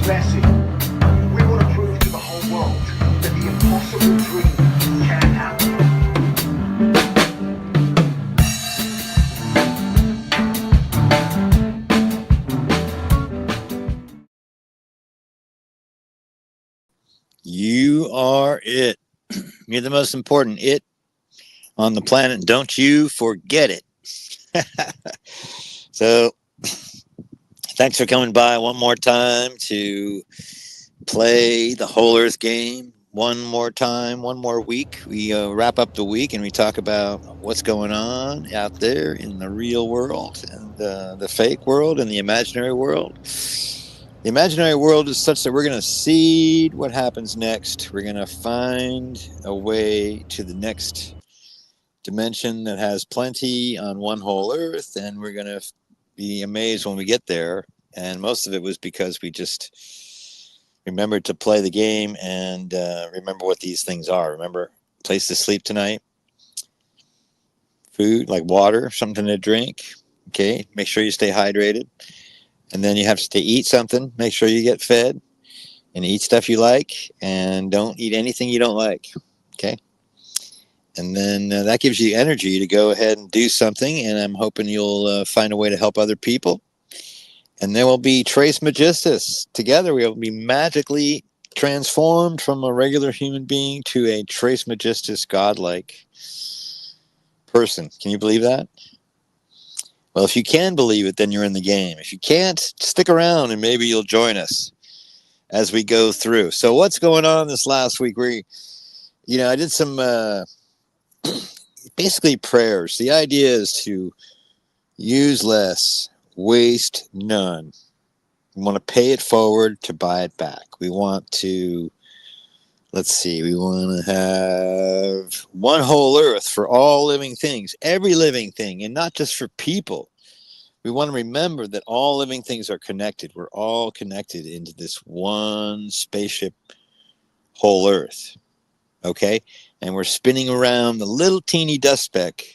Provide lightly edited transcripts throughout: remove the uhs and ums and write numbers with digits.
blessing. We want to prove to the whole world that the impossible dream can happen. You are it. You're the most important it on the planet. Don't you forget it. So, thanks for coming by one more time to play the WholEarth game. One more time, one more week. We wrap up the week and we talk about what's going on out there in the real world and the fake world and the imaginary world. The imaginary world is such that we're going to seed what happens next. We're going to find a way to the next dimension that has plenty on one whole earth, and we're going to be amazed when we get there. And most of it was because we just remembered to play the game and remember what these things are. Remember, place to sleep tonight, food like water, something to drink. Okay, make sure you stay hydrated. And then you have to eat something. Make sure you get fed and eat stuff you like, and don't eat anything you don't like. Okay. And then that gives you energy to go ahead and do something. And I'm hoping you'll find a way to help other people. And then we'll be Trace Magistus. Together, we will be magically transformed from a regular human being to a Trace Magistus godlike person. Can you believe that? Well, if you can believe it, then you're in the game. If you can't, stick around and maybe you'll join us as we go through. So what's going on this last week? I did some basically prayers. The idea is to use less, waste none. We want to pay it forward to buy it back. We want to, we want to have one whole earth for all living things, every living thing, and not just for people. We want to remember that all living things are connected. We're all connected into this one spaceship whole earth. Okay? And we're spinning around the little teeny dust speck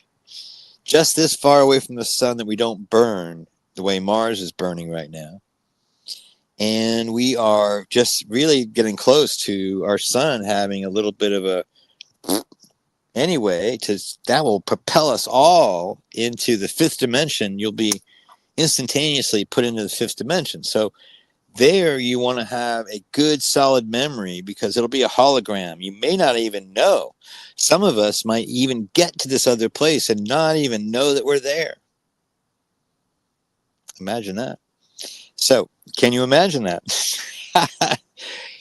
just this far away from the sun that we don't burn the way Mars is burning right now. And we are just really getting close to our sun having a little bit of a anyway, that will propel us all into the fifth dimension. You'll be instantaneously put into the fifth dimension. So there you want to have a good solid memory because it'll be a hologram. You may not even know. Some of us might even get to this other place and not even know that we're there. Imagine that. So can you imagine that?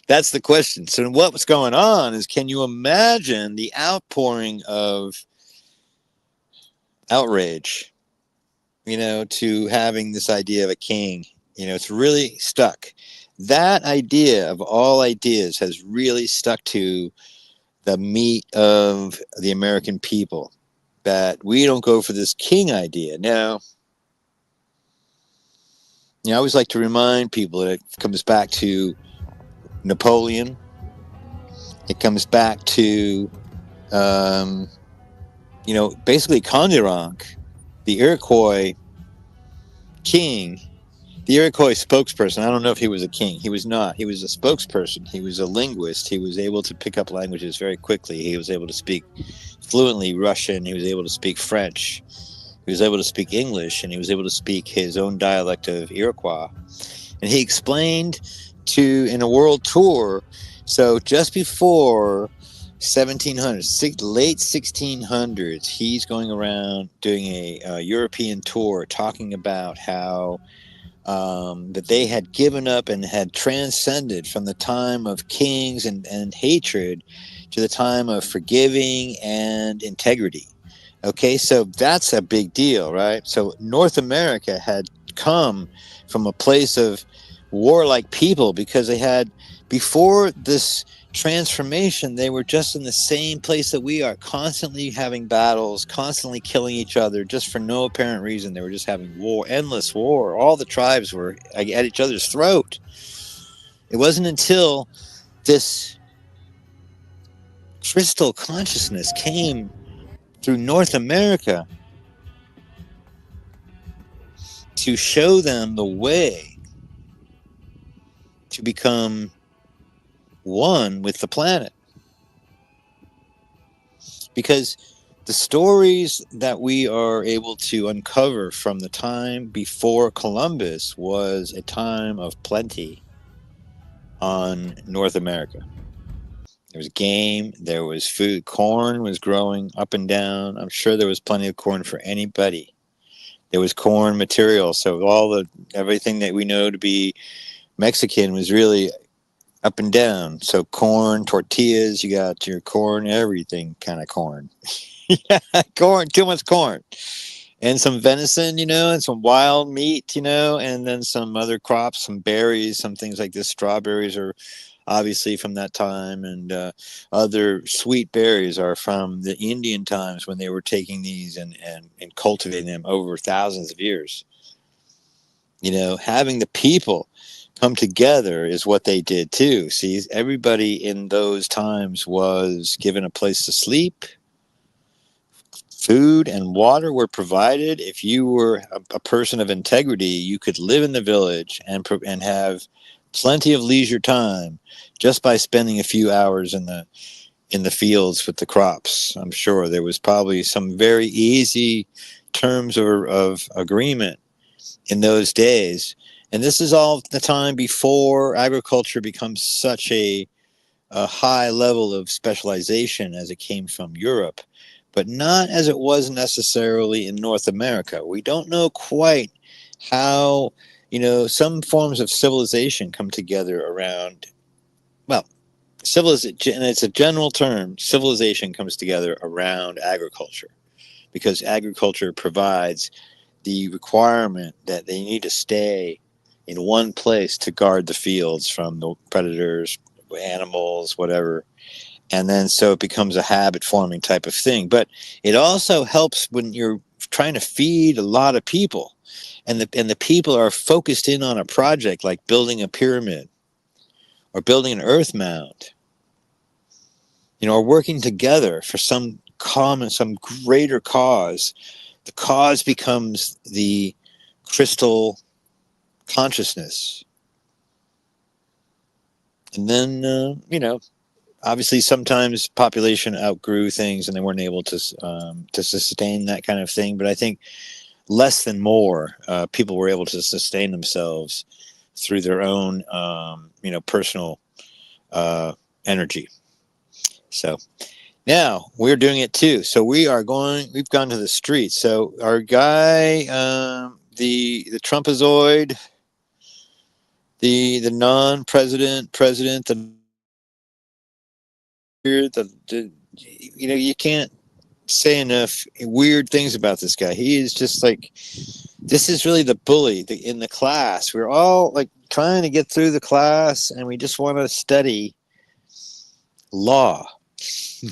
That's the question. So what's going on is, can you imagine the outpouring of outrage, to having this idea of a king? It's really stuck. That idea of all ideas has really stuck to the meat of the American people, that we don't go for this king idea. Now, I always like to remind people that it comes back to Napoleon. It comes back to, basically Kondironk, the Iroquois king, the Iroquois spokesperson. I don't know if he was a king. He was not. He was a spokesperson. He was a linguist. He was able to pick up languages very quickly. He was able to speak fluently Russian. He was able to speak French. He was able to speak English, and he was able to speak his own dialect of Iroquois. And he explained in a world tour. So just before 1700s, late 1600s, he's going around doing a European tour, talking about how that they had given up and had transcended from the time of kings and hatred to the time of forgiving and integrity. Okay, so that's a big deal, right? So North America had come from a place of warlike people because they had, before this transformation, they were just in the same place that we are, constantly having battles, constantly killing each other just for no apparent reason. They were just having war, endless war. All the tribes were at each other's throat. It wasn't until this crystal consciousness came through North America to show them the way to become one with the planet. Because the stories that we are able to uncover from the time before Columbus was a time of plenty on North America. There was game, there was food, corn was growing up and down. I'm sure there was plenty of corn for anybody. There was corn material, so everything that we know to be Mexican was really up and down. So corn, tortillas, you got your corn, everything kind of corn. Yeah, corn, too much corn. And some venison, and some wild meat, and then some other crops, some berries, some things like this. Strawberries are obviously from that time, and other sweet berries are from the Indian times when they were taking these and cultivating them over thousands of years. Having the people come together is what they did too. See, everybody in those times was given a place to sleep. Food and water were provided. If you were a person of integrity, you could live in the village and have plenty of leisure time just by spending a few hours in the fields with the crops. I'm sure there was probably some very easy terms of agreement in those days. And this is all the time before agriculture becomes such a high level of specialization as it came from Europe, but not as it was necessarily in North America. We don't know quite how, some forms of civilization come together around, well, civilization, and it's a general term, civilization comes together around agriculture, because agriculture provides the requirement that they need to stay in one place to guard the fields from the predators, animals, whatever. And then so it becomes a habit forming type of thing. But it also helps when you're trying to feed a lot of people, and the people are focused in on a project like building a pyramid or building an earth mound, or working together for some greater cause. The cause becomes the crystal consciousness. And then, obviously sometimes population outgrew things and they weren't able to sustain that kind of thing. But I think less than more, people were able to sustain themselves through their own, personal energy. So now we're doing it too. So we've gone to the streets. So our guy, the Trumpazoid, the non-president, you can't say enough weird things about this guy. He is just like, this is really the bully in the class. We're all like trying to get through the class, and we just want to study law.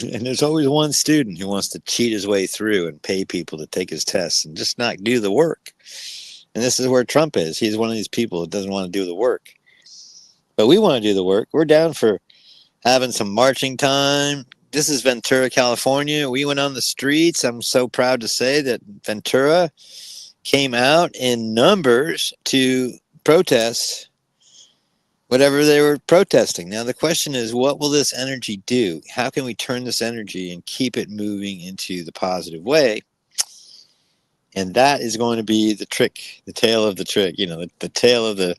And there's always one student who wants to cheat his way through and pay people to take his tests and just not do the work. And this is where Trump is. He's one of these people that doesn't want to do the work. But we want to do the work. We're down for having some marching time. This is Ventura, California. We went on the streets. I'm so proud to say that Ventura came out in numbers to protest whatever they were protesting. Now, the question is, what will this energy do? How can we turn this energy and keep it moving into the positive way? And that is going to be the trick, the tail of the trick. The tail of the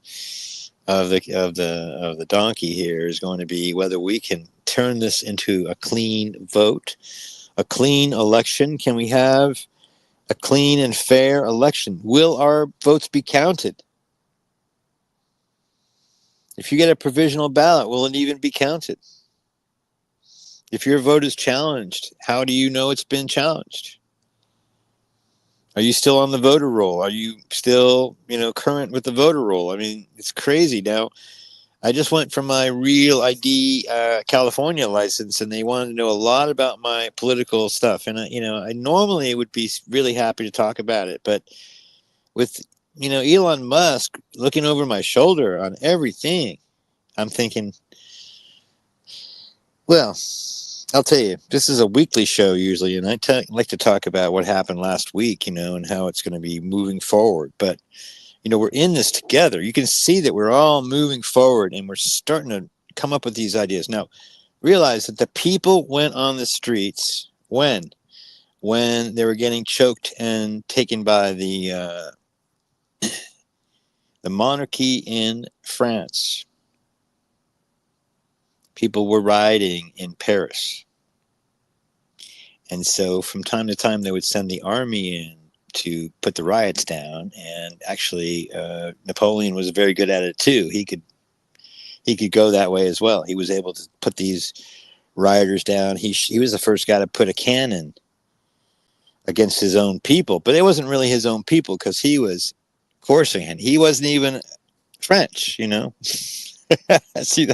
donkey here is going to be whether we can turn this into a clean vote, a clean election. Can we have a clean and fair election? Will our votes be counted? If you get a provisional ballot, will it even be counted? If your vote is challenged, how do you know it's been challenged? Are you still on the voter roll? Are you still, current with the voter roll? I mean, it's crazy. Now, I just went for my Real ID California license, and they wanted to know a lot about my political stuff. And, I normally would be really happy to talk about it. But with, Elon Musk looking over my shoulder on everything, I'm thinking, well, I'll tell you, this is a weekly show usually, and I like to talk about what happened last week, and how it's going to be moving forward. But we're in this together. You can see that we're all moving forward and we're starting to come up with these ideas. Now, realize that the people went on the streets when they were getting choked and taken by the monarchy in France. People were rioting in Paris. And so from time to time, they would send the army in to put the riots down. And actually, Napoleon was very good at it too. He could go that way as well. He was able to put these rioters down. He was the first guy to put a cannon against his own people, but it wasn't really his own people because he was Corsican. He wasn't even French, See,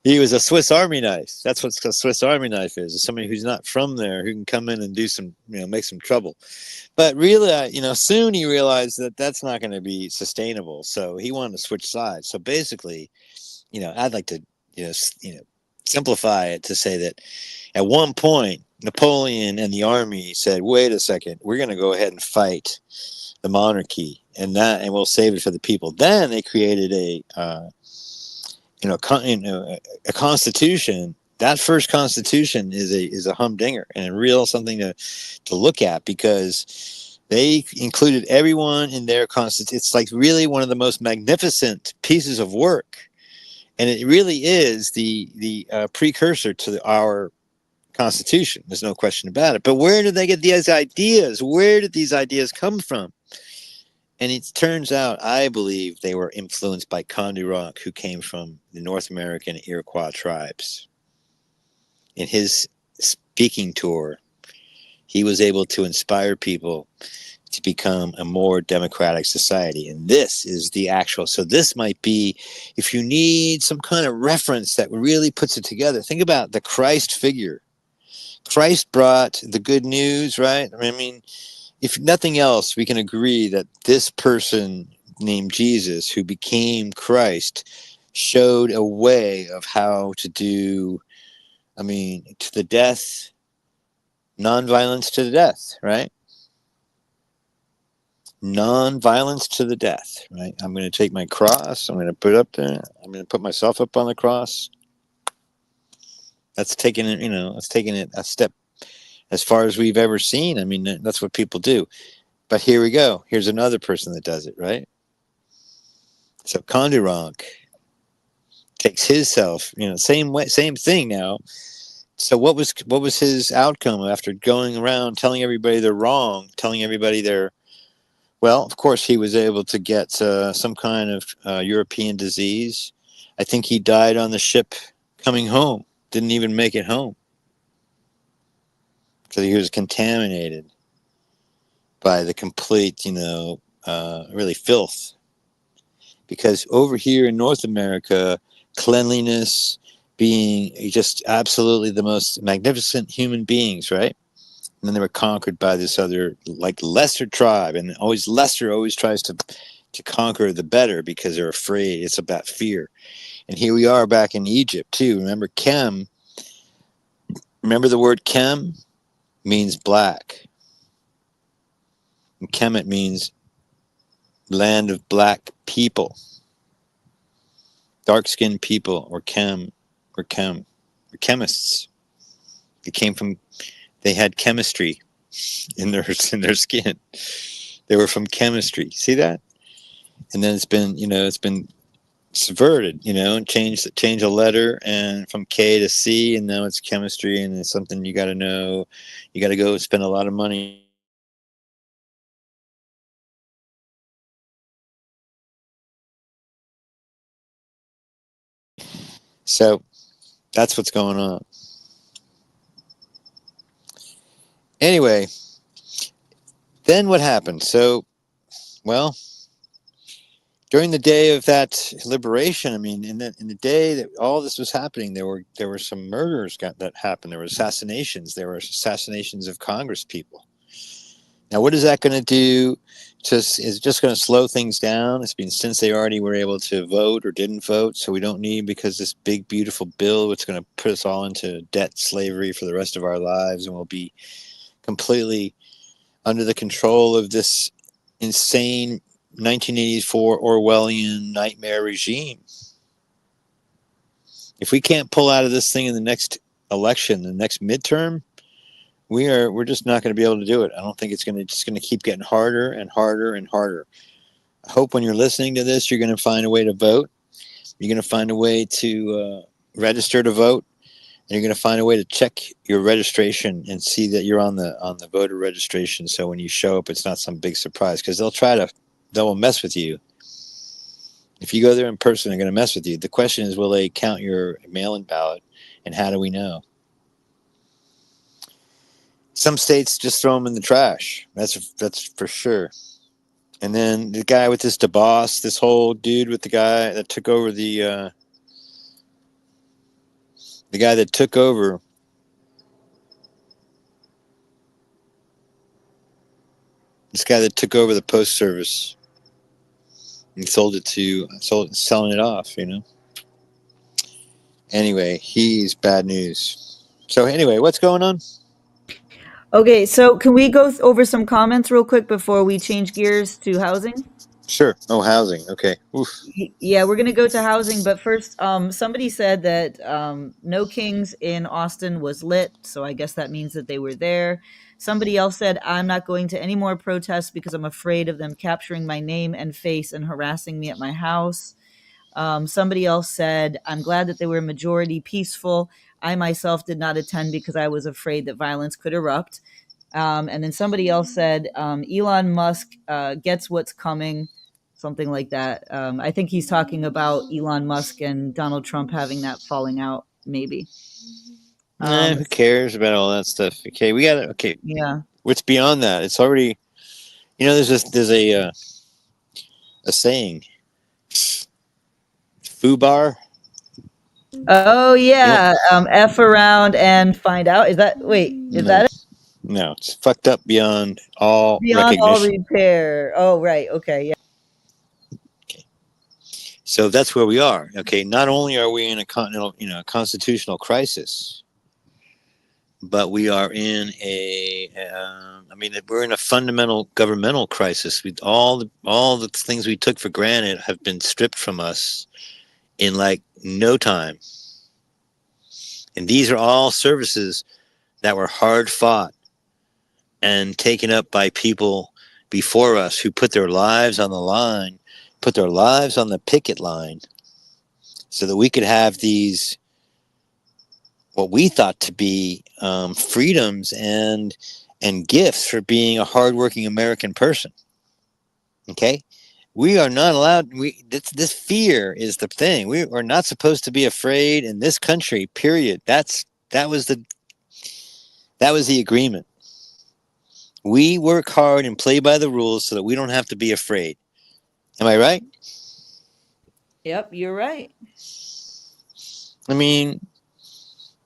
he was a Swiss Army knife. That's what a Swiss Army knife is. It's somebody who's not from there who can come in and do some, make some trouble. But really, soon he realized that that's not going to be sustainable. So he wanted to switch sides. So basically, I'd like to, simplify it to say that at one point, Napoleon and the army said, "Wait a second, we're going to go ahead and fight the monarchy, and we'll save it for the people." Then they created a constitution. That first constitution is a humdinger and a real something to look at because they included everyone in their constitution. It's like really one of the most magnificent pieces of work, and it really is the precursor to our Constitution. There's no question about it. But where did they get these ideas? Where did these ideas come from? And it turns out, I believe, they were influenced by Condironk, who came from the North American Iroquois tribes. In his speaking tour, he was able to inspire people to become a more democratic society. And this is the actual. So this might be, if you need some kind of reference that really puts it together, think about the Christ figure. Christ brought the good news, right? I mean, if nothing else, we can agree that this person named Jesus, who became Christ, showed a way of how to do, to the death, nonviolence to the death, right? Nonviolence to the death, right? I'm going to take my cross. I'm going to put it up there. I'm going to put myself up on the cross. That's taking it, that's taking it a step as far as we've ever seen. I mean, that's what people do. But here we go. Here's another person that does it, right? So Condironk takes himself, same way, same thing now. So what was his outcome after going around telling everybody they're wrong, telling everybody they're, well, of course he was able to get some kind of European disease. I think he died on the ship coming home. Didn't even make it home because he was contaminated by the complete, really filth. Because over here in North America, cleanliness, being just absolutely the most magnificent human beings, right? And then they were conquered by this other, like, lesser tribe, and lesser always tries to conquer the better because they're afraid. It's about fear. And here we are back in Egypt too. Remember Chem? Remember the word Chem means black. And Kemet means land of black people, dark-skinned people, or chemists. They had chemistry in their skin. They were from chemistry. See that? And then it's been subverted, and change a letter and from K to C, and now it's chemistry, and it's something you got to know. You got to go spend a lot of money. So that's what's going on. Anyway, then what happened? So, well, during the day of that liberation, in the day that all this was happening, there were some murders that happened. There were assassinations. There were assassinations of Congress people. Now, what is that going to do? Is it just going to slow things down? Since they already were able to vote or didn't vote, so we don't need, because this big, beautiful bill, it's going to put us all into debt slavery for the rest of our lives, and we'll be completely under the control of this insane 1984 Orwellian nightmare regime. If we can't pull out of this thing in the next election, the next midterm, we're just not going to be able to do it. I don't think it's just going to keep getting harder and harder and harder. I hope when you're listening to this, you're going to find a way to vote. You're going to find a way to register to vote. And you're going to find a way to check your registration and see that you're on the voter registration. So when you show up, it's not some big surprise, because they'll mess with you. If you go there in person, they're going to mess with you. The question is, will they count your mail-in ballot, and how do we know? Some states just throw them in the trash. That's for sure. And then the guy with this DeBoss, this whole dude with the guy that took over the guy that took over the post service and selling it off, Anyway, he's bad news. So anyway, what's going on? Okay, so can we go over some comments real quick before we change gears to housing? Sure. Oh, housing. Okay. Oof. Yeah, we're gonna go to housing, but first, somebody said that No Kings in Austin was lit, so I guess that means that they were there. Somebody else said, "I'm not going to any more protests because I'm afraid of them capturing my name and face and harassing me at my house." Somebody else said, "I'm glad that they were majority peaceful. I myself did not attend because I was afraid that violence could erupt." And then somebody else said, "Elon Musk gets what's coming," something like that. I think he's talking about Elon Musk and Donald Trump having that falling out, maybe. Who cares about all that stuff? Okay, we got it. Okay, Yeah. what's beyond that? It's already, there's a saying, FUBAR. Oh yeah, F around and find out. Is that that it? No, it's fucked up beyond all Beyond all recognition. repair. Oh right, okay, yeah. Okay, so that's where we are. Okay, not only are we in a constitutional crisis, but we are in we're in a fundamental governmental crisis. With all the things we took for granted have been stripped from us in like no time. And these are all services that were hard fought and taken up by people before us who put their lives on the line, put their lives on the picket line, so that we could have these, what we thought to be freedoms and gifts for being a hardworking American person. Okay? We are not allowed. This fear is the thing. We are not supposed to be afraid in this country. Period. That was the agreement. We work hard and play by the rules so that we don't have to be afraid. Am I right? Yep, you're right. I mean,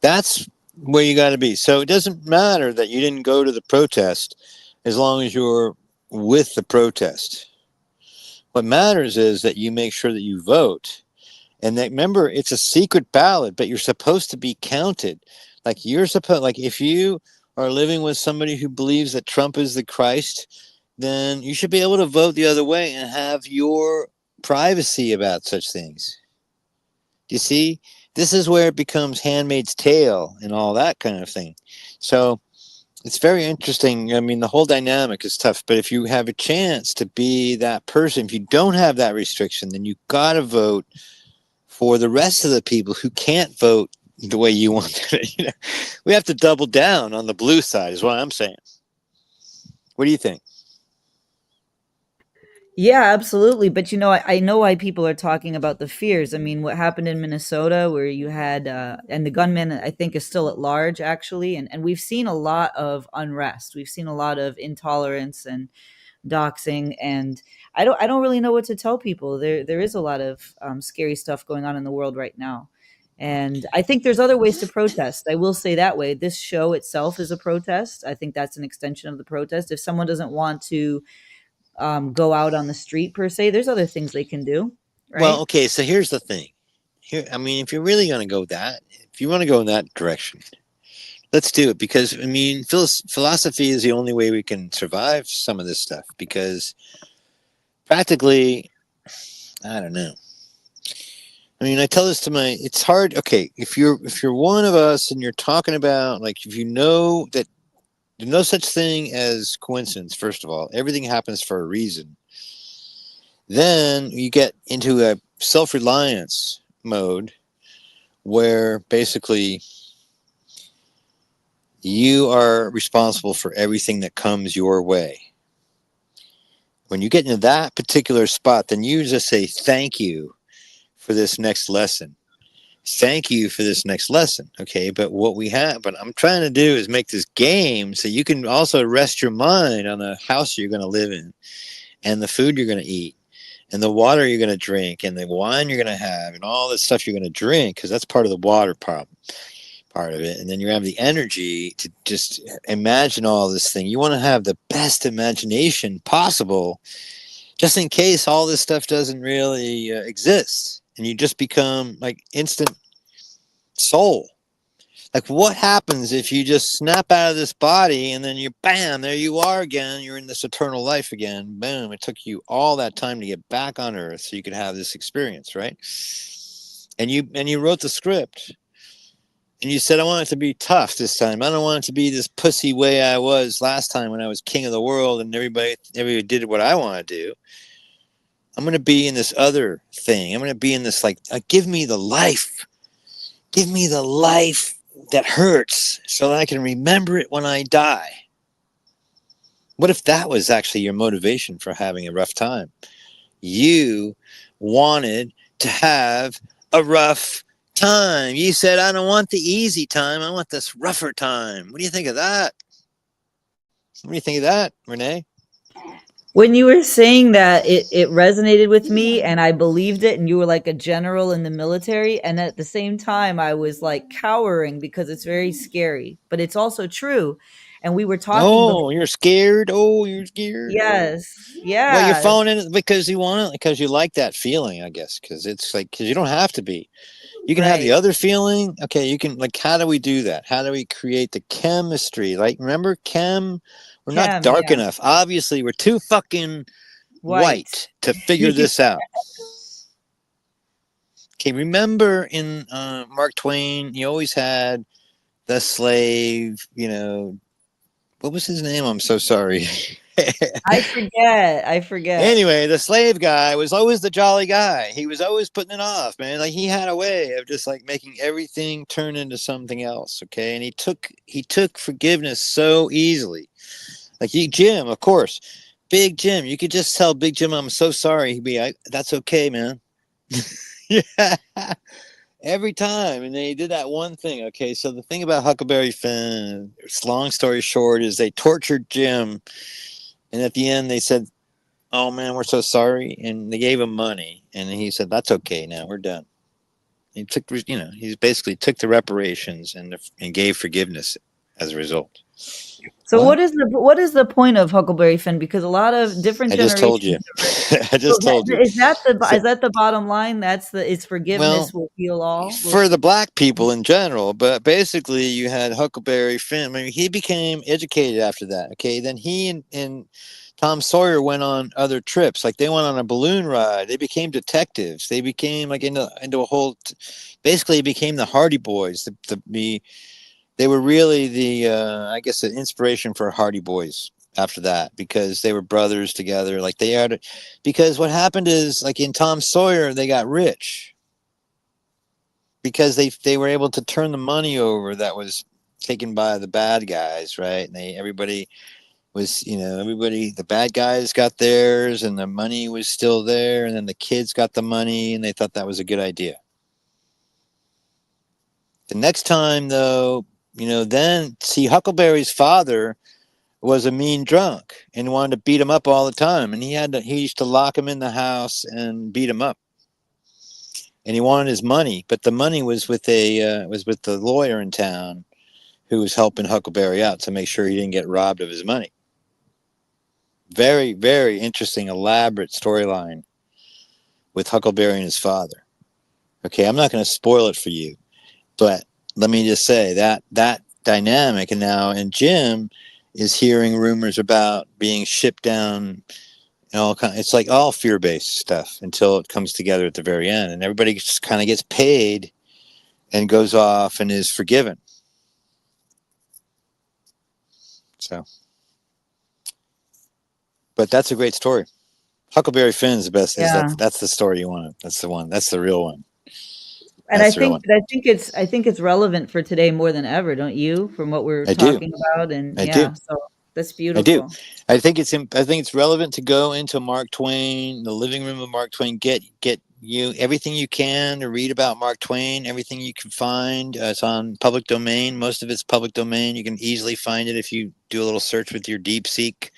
that's where you got to be. So it doesn't matter that you didn't go to the protest as long as you're with the protest. What matters is that you make sure that you vote. And that, remember, it's a secret ballot, but you're supposed to be counted. Like if you are living with somebody who believes that Trump is the Christ, then you should be able to vote the other way and have your privacy about such things. Do you see? This is where it becomes Handmaid's Tale and all that kind of thing. So it's very interesting. I mean, the whole dynamic is tough, but if you have a chance to be that person, if you don't have that restriction, then you got to vote for the rest of the people who can't vote the way you want to. We have to double down on the blue side is what I'm saying. What do you think? Yeah, absolutely. But I know why people are talking about the fears. I mean, what happened in Minnesota, where you had, and the gunman, I think, is still at large, actually. And we've seen a lot of unrest. We've seen a lot of intolerance and doxing. And I don't really know what to tell people. There is a lot of scary stuff going on in the world right now. And I think there's other ways to protest. I will say that way. This show itself is a protest. I think that's an extension of the protest. If someone doesn't want to go out on the street per se, there's other things they can do, right? Well, okay, so here's the thing. If you're really going to go if you want to go in that direction, let's do it, because philosophy is the only way we can survive some of this stuff, because practically, I don't know. I mean, I tell this to my. It's hard. Okay, if you're one of us and you're talking about like if you know that there's no such thing as coincidence. First of all, everything happens for a reason. Then you get into a self-reliance mode where basically you are responsible for everything that comes your way. When you get into that particular spot, then you just say thank you for this next lesson. Thank you for this next lesson. Okay, but but I'm trying to do is make this game so you can also rest your mind on the house you're going to live in and the food you're going to eat and the water you're going to drink and the wine you're going to have and all the stuff you're going to drink, because that's part of the water problem, part of it. And then you have the energy to just imagine all this thing. You want to have the best imagination possible just in case all this stuff doesn't really exist and you just become like instant soul. Like, what happens if you just snap out of this body and then you, bam, there you are again. You're in this eternal life again. Boom. It took you all that time to get back on Earth so you could have this experience, right? And you wrote the script and you said, I want it to be tough this time. I don't want it to be this pussy way I was last time when I was king of the world and everybody did what I want to do. I'm going to be in this other thing. I'm going to be in this, like, give me the life. Give me the life that hurts so that I can remember it when I die. What if that was actually your motivation for having a rough time? You wanted to have a rough time. You said, I don't want the easy time. I want this rougher time. What do you think of that? What do you think of that, Renee? When you were saying that, it resonated with me and I believed it, and you were like a general in the military, and at the same time I was like cowering because it's very scary, but it's also true. And we were talking before. Oh, you're scared. Oh, you're scared. Yes. Well, you're Yeah. phoning it because you want it, because you like that feeling, I guess, because it's like, because you don't have to be. You can have the Right. other feeling. Okay, you can, like, how do we do that? How do we create the chemistry? Like, remember we're not Chem, dark yeah. enough. Obviously, we're too fucking White. white to figure this out. Okay, remember in Mark Twain, he always had the slave, what was his name? I'm so sorry. I forget. Anyway, the slave guy was always the jolly guy. He was always putting it off, man. Like, he had a way of just like making everything turn into something else. Okay, and he took forgiveness so easily. Like, Jim, of course, Big Jim. You could just tell Big Jim, I'm so sorry. He'd be, that's okay, man. Yeah, every time. And they did that one thing. Okay, so the thing about Huckleberry Finn, long story short, is they tortured Jim, and at the end they said, oh man, we're so sorry, and they gave him money, and he said, that's okay, now we're done. He took, he basically took the reparations and gave forgiveness as a result. So What? what is the point of Huckleberry Finn? Because a lot of different I just told generations you. have read. I So just told you. So, is that the bottom line? It's well, forgiveness will heal all. for the black people in general, but basically you had Huckleberry Finn. I mean, he became educated after that. Okay, then he and Tom Sawyer went on other trips. Like, they went on a balloon ride. They became detectives. They became like into a whole. Basically, became the Hardy Boys. They were really I guess, the inspiration for Hardy Boys after that, because they were brothers together. Like, they had, because what happened is, like, in Tom Sawyer, they got rich because they were able to turn the money over that was taken by the bad guys, right? And everybody was, the bad guys got theirs and the money was still there, and then the kids got the money and they thought that was a good idea. The next time, though, then see, Huckleberry's father was a mean drunk and wanted to beat him up all the time, and he used to lock him in the house and beat him up. And he wanted his money, but the money was with the lawyer in town who was helping Huckleberry out to make sure he didn't get robbed of his money. Very, very interesting, elaborate storyline with Huckleberry and his father. Okay, I'm not going to spoil it for you, but let me just say that dynamic, and Jim is hearing rumors about being shipped down and all kind. It's like all fear-based stuff until it comes together at the very end, and everybody just kind of gets paid and goes off and is forgiven. So, but that's a great story. Huckleberry Finn's the best. Yeah. That's the story you want. That's the one. That's the real one. And I think it's relevant for today more than ever, don't you? From what we're talking about, and so that's beautiful. I think it's relevant to go into Mark Twain, the living room of Mark Twain. Get you everything you can to read about Mark Twain. Everything you can find. It's on public domain. Most of it's public domain. You can easily find it if you do a little search with your DeepSeek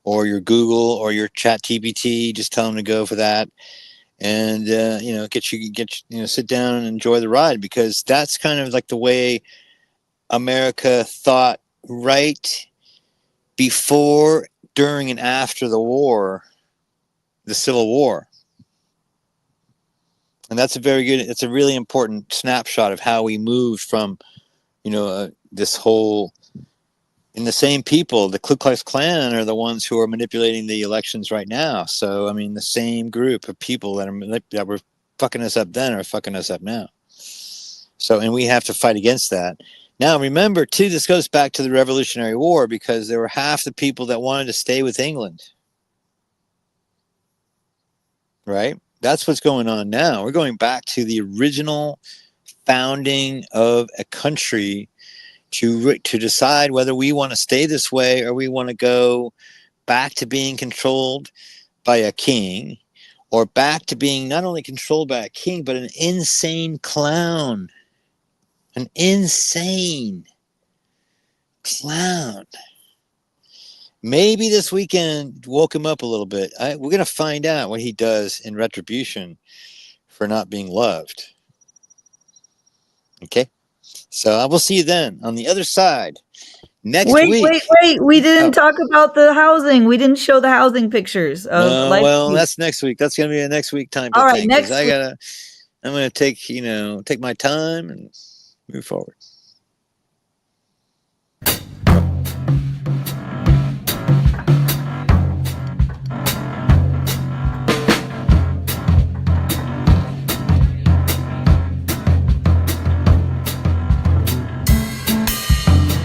or your Google or your ChatGPT. Just tell them to go for that. And sit down and enjoy the ride, because that's kind of like the way America thought right before, during, and after the war, the Civil War. And that's it's a really important snapshot of how we moved from, this whole. And the same people, the Ku Klux Klan, are the ones who are manipulating the elections right now. So, I mean, the same group of people that were fucking us up then are fucking us up now. So, and we have to fight against that. Now, remember, too, this goes back to the Revolutionary War, because there were half the people that wanted to stay with England. Right? That's what's going on now. We're going back to the original founding of a country to decide whether we want to stay this way or we want to go back to being controlled by a king, or back to being not only controlled by a king, but an insane clown. An insane clown. Maybe this weekend woke him up a little bit. We're going to find out what he does in retribution for not being loved. Okay? So I will see you then on the other side next week. Wait. We didn't talk about the housing. We didn't show the housing pictures of that's next week. That's going to be a next week time. All right, next week. I'm going to take my time and move forward.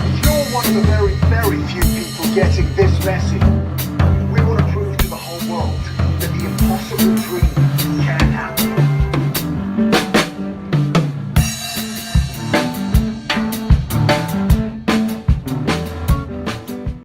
If you're one of the very, very few people getting this message,